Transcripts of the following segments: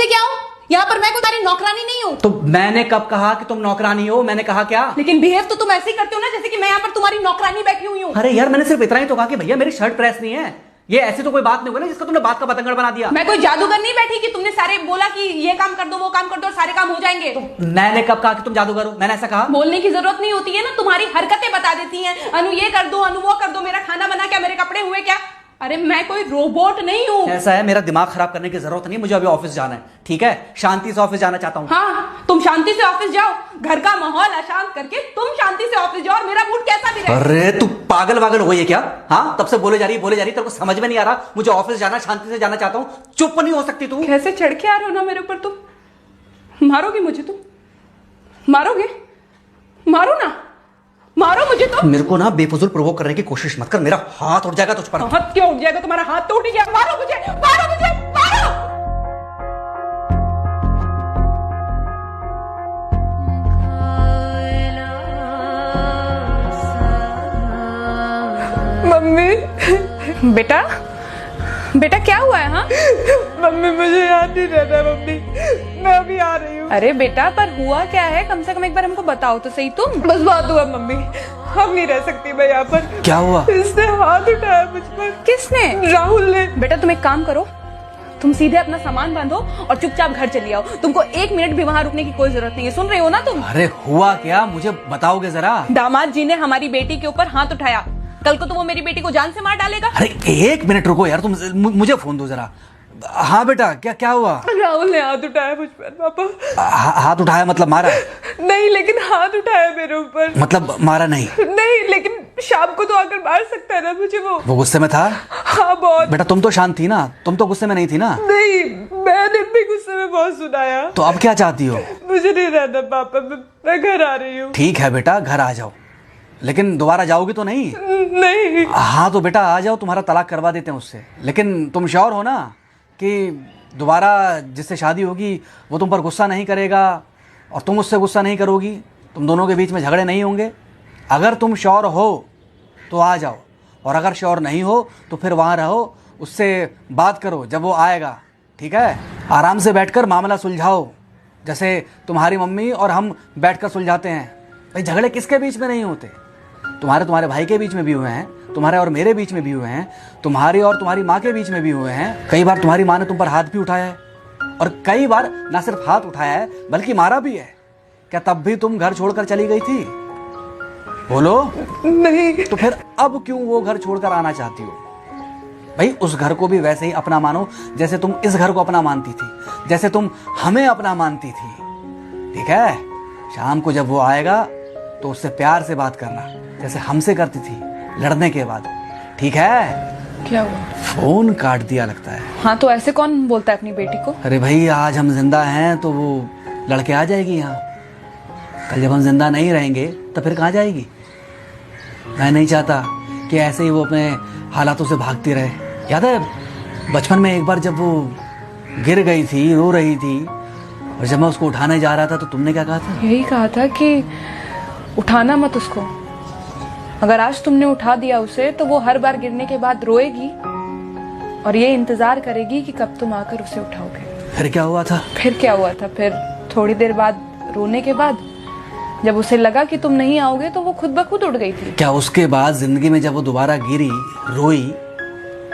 लेके आओ। यहाँ पर मैं कोई तुम्हारी नौकरानी नहीं हूँ। तो मैंने कब कहा कि तुम नौकरानी हो? मैंने कहा क्या? लेकिन बिहेव तो तुम ऐसे ही करते हो ना जैसे कि मैं यहाँ पर तुम्हारी नौकरानी बैठी हुई हूँ। अरे यार मैंने सिर्फ इतना ही तो कहा कि भैया मेरी शर्ट प्रेस नहीं है। ये ऐसी तो कोई बात नहीं हुई ना जिसका तुमने बात का बतंगड़ बना दिया। मैं कोई जादूगर नहीं बैठी कि तुमने सारे बोला कि ये काम कर दो वो काम कर दो और सारे काम हो जाएंगे। मैंने कब कहा कि तुम जादूगर हो? मैंने ऐसा कहा? बोलने की जरूरत नहीं होती है ना, तुम्हारी हरकतें बता देती हैं। अनु ये कर दो, अनु वो कर दो, मेरा खाना बना क्या, मेरे कपड़े हुए क्या। अरे मैं कोई रोबोट नहीं हूँ। ऐसा है, मेरा दिमाग खराब करने की जरूरत नहीं, मुझे अभी ऑफिस जाना है। ठीक है, शांति से ऑफिस जाना चाहता हूँ। हाँ तुम शांति से ऑफिस जाओ, घर का माहौल अशांत करके तुम शांति से ऑफिस जाओ और मेरा मूड कैसा भी रहे। अरे तू पागल वागल हो गई है क्या? हाँ तब से बोले जा रही तेरे को समझ में नहीं आ रहा? मुझे ऑफिस जाना, शांति से जाना चाहता हूँ। चुप नहीं हो सकती तू? कैसे चढ़ के आ रहे हो ना मेरे ऊपर तुम। मारोगे मुझे? तुम मारोगे? मारो ना, मारो मुझे। तो मेरे को ना बेफजूल प्रोवोक करने की कोशिश मत कर, मेरा हाथ उठ जाएगा तुझ पर। हाथ क्यों उठ जाएगा? तुम्हारा हाथ तो उठ गया। मारो मुझे, मारो मुझे, मारो। मम्मी। बेटा बेटा क्या हुआ है? हाँ मम्मी मुझे याद नहीं रहता मम्मी, मैं अभी आ रही हूँ। अरे बेटा पर हुआ क्या है? कम से कम एक बार हमको बताओ तो सही। तुम बस बात हुआ मम्मी, हम नहीं रह सकती मैं यहाँ पर। क्या हुआ? इसने हाथ उठाया मुझ पर। किसने? राहुल ने। बेटा तुम एक काम करो, तुम सीधे अपना सामान बांधो और चुपचाप घर चली आओ। तुमको एक मिनट भी वहाँ रुकने की कोई जरूरत नहीं है। सुन रहे हो ना तुम? अरे हुआ क्या, मुझे बताओगे जरा? दामाद जी ने हमारी बेटी के ऊपर हाथ उठाया। कल को तो वो मेरी बेटी को जान से मार डालेगा। अरे एक मिनट रुको यार, तुम मुझे फोन दो जरा। हाँ बेटा, क्या हुआ? राहुल ने हाथ उठाया मुझ पर पापा। हाथ उठाया मतलब मारा? नहीं लेकिन हाथ उठाया मेरे ऊपर। मतलब मारा नहीं? नहीं लेकिन शाम को तो आकर मार सकता है ना मुझे वो गुस्से में था? हाँ बहुत। बेटा तुम तो शांत थी ना, तुम तो गुस्से में नहीं थी ना? नहीं मैंने भी गुस्से में बहुत सुनाया। तो अब क्या चाहती हो? मुझे नहीं रहना पापा, मैं घर आ रही हूँ। ठीक है बेटा, घर आ जाओ, लेकिन दोबारा जाओगी तो नहीं? नहीं। हाँ तो बेटा आ जाओ, तुम्हारा तलाक करवा देते हैं उससे। लेकिन तुम श्योर हो ना कि दोबारा जिससे शादी होगी वो तुम पर गुस्सा नहीं करेगा और तुम उससे गुस्सा नहीं करोगी? तुम दोनों के बीच में झगड़े नहीं होंगे? अगर तुम श्योर हो तो आ जाओ, और अगर श्योर नहीं हो तो फिर वहाँ रहो, उससे बात करो जब वो आएगा। ठीक है, आराम से बैठकर मामला सुलझाओ, जैसे तुम्हारी मम्मी और हम बैठकर सुलझाते हैं। भाई झगड़े किसके बीच में नहीं होते? तुम्हारे भाई के बीच में भी हुए हैं, तुम्हारे और मेरे बीच में भी हुए हैं, तुम्हारी और तुम्हारी माँ के बीच में भी हुए हैं। कई बार तुम्हारी माँ ने तुम पर हाथ भी उठाया है, और कई बार ना सिर्फ हाथ उठाया है बल्कि मारा भी है। क्या तब भी तुम घर छोड़कर चली गई थी? बोलो। नहीं। तो फिर अब क्यों वो घर छोड़कर आना चाहती हो? भाई उस घर को भी वैसे ही अपना मानो जैसे तुम इस घर को अपना मानती थी, जैसे तुम हमें अपना मानती थी। ठीक है, शाम को जब वो आएगा तो उससे प्यार से बात करना, जैसे हमसे करती थी लड़ने के बाद। ठीक है? क्या हुआ? फोन काट दिया लगता है। हाँ तो ऐसे कौन बोलता है अपनी बेटी को? अरे भाई आज हम जिंदा हैं तो वो लड़के आ जाएगी यहाँ, कल जब हम जिंदा नहीं रहेंगे तो फिर कहाँ जाएगी? मैं नहीं चाहता कि ऐसे ही वो अपने हालातों से भागती रहे। याद है बचपन में एक बार जब वो गिर गई थी, रो रही थी, और जब मैं उसको उठाने जा रहा था तो तुमने क्या कहा था? यही कहा था कि उठाना मत उसको। अगर आज तुमने उठा दिया उसे तो वो हर बार गिरने के बाद रोएगी और ये इंतजार करेगी कि कब तुम आकर उसे उठाओगे। फिर क्या हुआ था? फिर क्या हुआ था? फिर थोड़ी देर बाद रोने के बाद जब उसे लगा कि तुम नहीं आओगे तो वो खुद ब खुद उठ गई थी। क्या उसके बाद जिंदगी में जब वो दोबारा गिरी, रोई,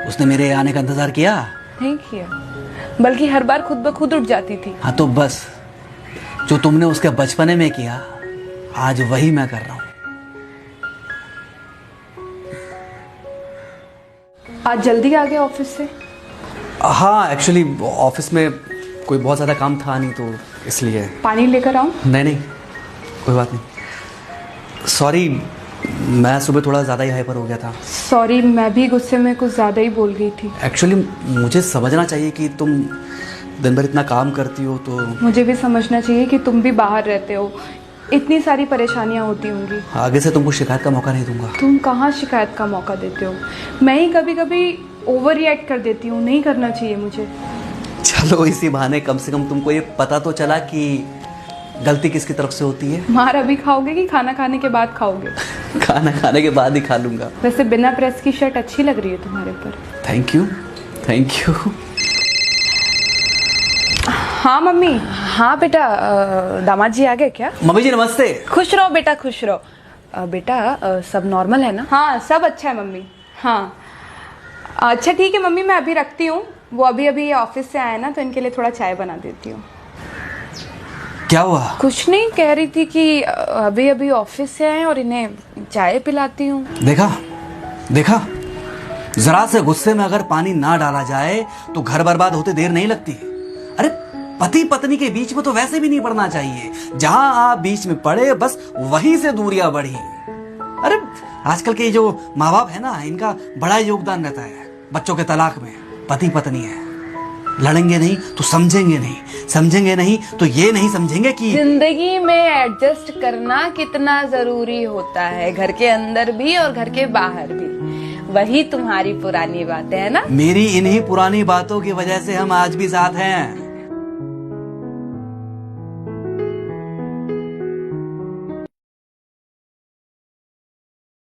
उसने मेरे आने का इंतजार किया? नहीं किया, बल्कि हर बार खुद ब खुद उठ जाती थी। हाँ तो बस जो तुमने उसके बचपने में किया आज वही मैं कर रहा हूँ। आज जल्दी आ गए ऑफिस से? हाँ एक्चुअली ऑफिस में कोई बहुत ज़्यादा काम था नहीं तो इसलिए। पानी लेकर आऊं? नहीं कोई बात नहीं, सॉरी मैं सुबह थोड़ा ज़्यादा ही हाइपर हो गया था। सॉरी, मैं भी गुस्से में कुछ ज़्यादा ही बोल गई थी। एक्चुअली मुझे समझना चाहिए कि तुम दिन भर इतना काम करती हो तो मुझे भी समझना चाहिए कि तुम भी बाहर रहते हो, इतनी सारी परेशानियां होती होंगी। आगे से तुमको शिकायत का मौका नहीं दूंगा। तुम कहाँ शिकायत का मौका देते हो? मैं ही कभी कभी ओवर रिएक्ट कर देती हूँ, नहीं करना चाहिए मुझे। चलो इसी बहाने कम से कम तुमको ये पता तो चला कि गलती किसकी तरफ से होती है। मार अभी खाओगे कि खाना खाने के बाद खाओगे? खाना खाने के बाद ही खा लूंगा। वैसे बिना प्रेस की शर्ट अच्छी लग रही है तुम्हारे ऊपर। Thank you. हाँ मम्मी। हाँ बेटा, दामाद जी आ गए क्या? मम्मी जी नमस्ते। खुश रहो बेटा, खुश रहो। बेटा सब नॉर्मल है ना? हाँ सब अच्छा है मम्मी। हाँ अच्छा ठीक है मम्मी, मैं अभी रखती हूँ। वो अभी अभी ऑफिस से आए ना, तो इनके लिए थोड़ा चाय बना देती हूँ। क्या हुआ? कुछ नहीं, कह रही थी कि अभी अभी ऑफिस से आए और इन्हें चाय पिलाती हूँ। देखा देखा, जरा से गुस्से में अगर पानी ना डाला जाए तो घर बर्बाद होते देर नहीं लगती। अरे पति पत्नी के बीच में तो वैसे भी नहीं पड़ना चाहिए। जहां आप बीच में पड़े बस वहीं से दूरियां बढ़ी। अरे आजकल के जो माँ बाप है ना, इनका बड़ा योगदान रहता है बच्चों के तलाक में। पति पत्नी है, लड़ेंगे नहीं तो समझेंगे नहीं, समझेंगे नहीं तो ये नहीं समझेंगे कि जिंदगी में एडजस्ट करना कितना जरूरी होता है, घर के अंदर भी और घर के बाहर भी। वही तुम्हारी पुरानी बातें है ना। मेरी इन्हीं पुरानी बातों की वजह से हम आज भी साथ हैं।